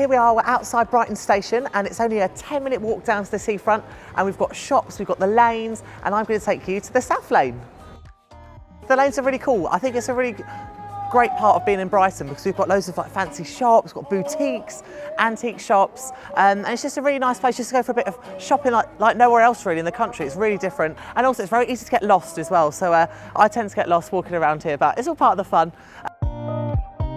here we are, we're outside Brighton station, and it's only a 10-minute walk down to the seafront, and we've got shops, we've got the lanes, and I'm going to take you to the South Lane. The lanes are really cool. I think it's a really great part of being in Brighton because we've got loads of like fancy shops, we've got boutiques, antique shops, and it's just a really nice place just to go for a bit of shopping like nowhere else really in the country. It's really different, and also it's very easy to get lost as well, so I tend to get lost walking around here, but it's all part of the fun.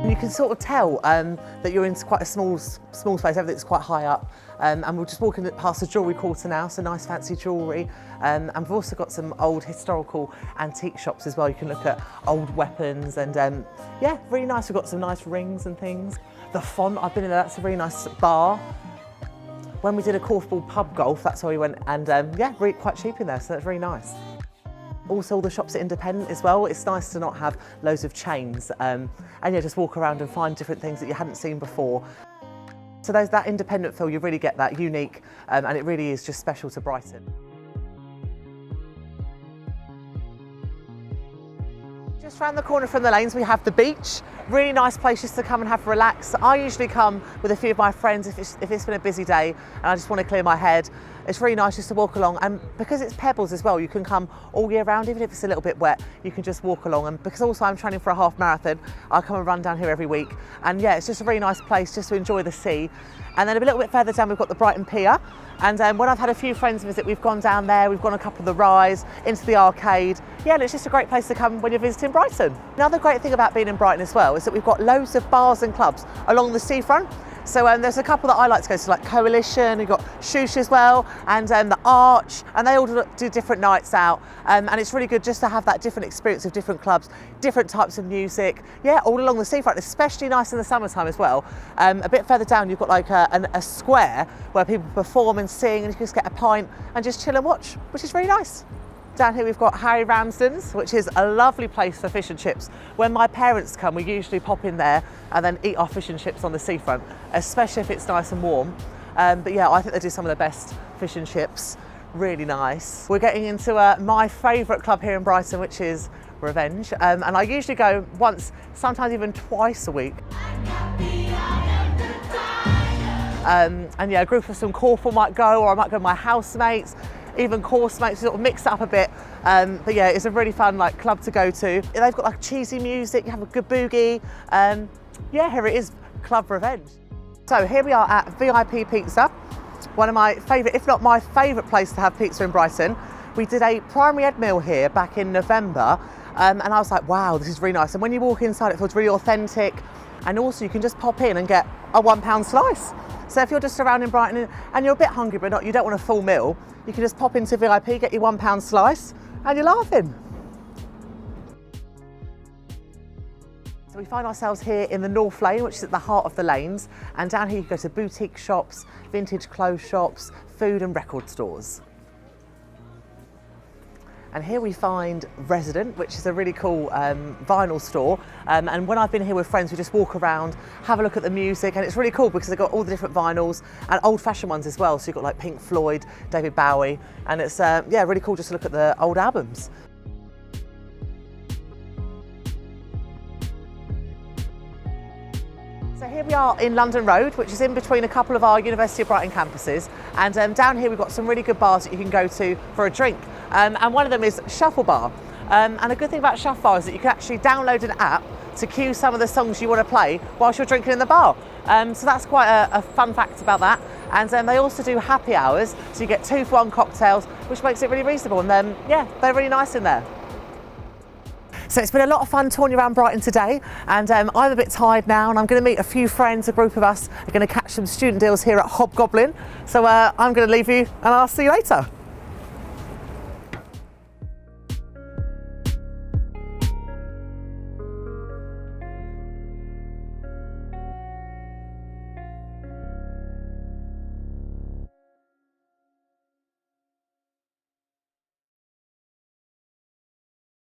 You can sort of tell that you're in quite a small space, everything's quite high up, and we're just walking past the jewellery quarter now, so nice fancy jewellery, and we've also got some old historical antique shops as well. You can look at old weapons, and yeah, really nice. We've got some nice rings and things. The Font, I've been in there, that's a really nice bar. When we did a korfball pub golf, that's where we went, and yeah, really quite cheap in there, so that's really nice. Also, all the shops are independent as well. It's nice to not have loads of chains and yeah, just walk around and find different things that you hadn't seen before. So there's that independent feel, you really get that unique, and it really is just special to Brighton. Just round the corner from the lanes we have the beach. Really nice place just to come and have a relax. I usually come with a few of my friends if it's been a busy day and I just want to clear my head. It's really nice just to walk along, and because it's pebbles as well, you can come all year round, even if it's a little bit wet, you can just walk along. And because also I'm training for a half marathon, I come and run down here every week. And yeah, it's just a really nice place just to enjoy the sea. And then a little bit further down, we've got the Brighton Pier. And when I've had a few friends visit, we've gone down there, we've gone a couple of the rides, into the arcade. Yeah, and it's just a great place to come when you're visiting Brighton. Another great thing about being in Brighton as well is that we've got loads of bars and clubs along the seafront. So there's a couple that I like to go to, like Coalition, we've got Shoosh as well, and the Arch, and they all do different nights out. And it's really good just to have that different experience of different clubs, different types of music. Yeah, all along the seafront, especially nice in the summertime as well. A bit further down, you've got like a square where people perform and sing, and you can just get a pint and just chill and watch, which is really nice. Down here we've got Harry Ramsden's, which is a lovely place for fish and chips. When my parents come, we usually pop in there and then eat our fish and chips on the seafront, especially if it's nice and warm. But yeah, I think they do some of the best fish and chips. Really nice. We're getting into my favourite club here in Brighton, which is Revenge. And I usually go once, sometimes even twice a week. And yeah, a group of some korfball might go, or I might go with my housemates. Even course mates, sort of mix it up a bit. But yeah, it's a really fun like club to go to. They've got like cheesy music, you have a good boogie. Yeah, here it is, Club Revenge. So here we are at VIP Pizza, one of my favourite, if not my favourite place to have pizza in Brighton. We did a primary ed meal here back in November, and I was like, wow, this is really nice. And when you walk inside, it feels really authentic. And also you can just pop in and get a £1 slice. So if you're just around in Brighton and you're a bit hungry but you don't want a full meal, you can just pop into VIP, get your £1 slice, and you're laughing. So we find ourselves here in the North Lane, which is at the heart of the lanes, and down here you go to boutique shops, vintage clothes shops, food and record stores. And here we find Resident, which is a really cool vinyl store. And when I've been here with friends, we just walk around, have a look at the music, and it's really cool because they've got all the different vinyls and old-fashioned ones as well. So you've got like Pink Floyd, David Bowie, and it's yeah, really cool just to look at the old albums. So here we are in London Road, which is in between a couple of our University of Brighton campuses. And down here we've got some really good bars that you can go to for a drink. And one of them is Shuffle Bar. And a good thing about Shuffle Bar is that you can actually download an app to cue some of the songs you want to play whilst you're drinking in the bar. So that's quite a fun fact about that. And they also do happy hours, so you get 2-for-1 cocktails, which makes it really reasonable. And yeah, they're really nice in there. So it's been a lot of fun touring around Brighton today, and I'm a bit tired now, and I'm going to meet a few friends. A group of us are going to catch some student deals here at Hobgoblin. So I'm going to leave you, and I'll see you later.